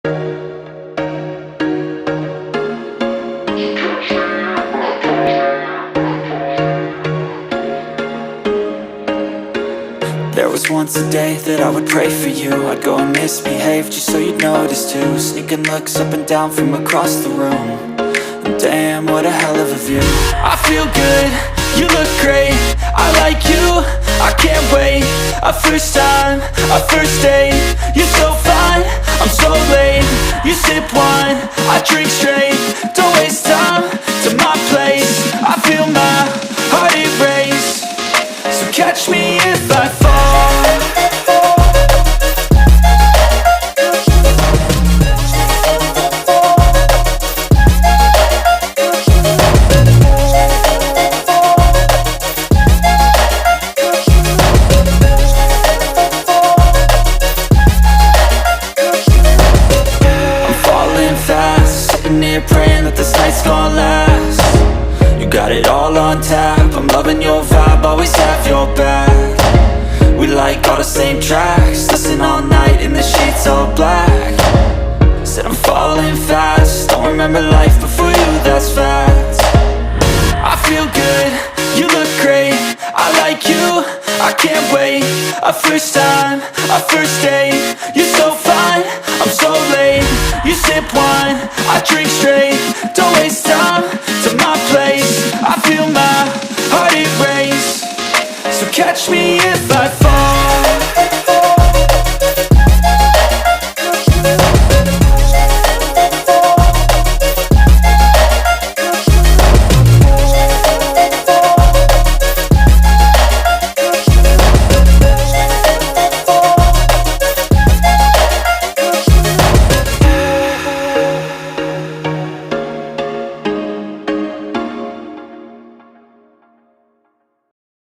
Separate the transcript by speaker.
Speaker 1: There was once a day that I would pray for you. I'd go and misbehave just so you'd notice too. Sneaking looks up and down from across the room. And damn, what a hell of a view. I feel good, you look great, I like you, I can't wait. A first time, a first date, you're so fine, I'm so late. You sip wine, I drink straight, don't waste time to my place. I feel my heart erase, so catch me if I fall. Praying that this night's gonna last. You got it all on tap, I'm loving your vibe, always have your back. We like all the same tracks, listen all night in the sheets all black. Said I'm falling fast, don't remember life before you, that's fact. I feel good, you look great, I like you, I can't wait. A first time, a first date, you're so fine, I'm so late. You sip wine, I drink straight, don't waste time to my place. I feel my heart erase, so catch me if I fall.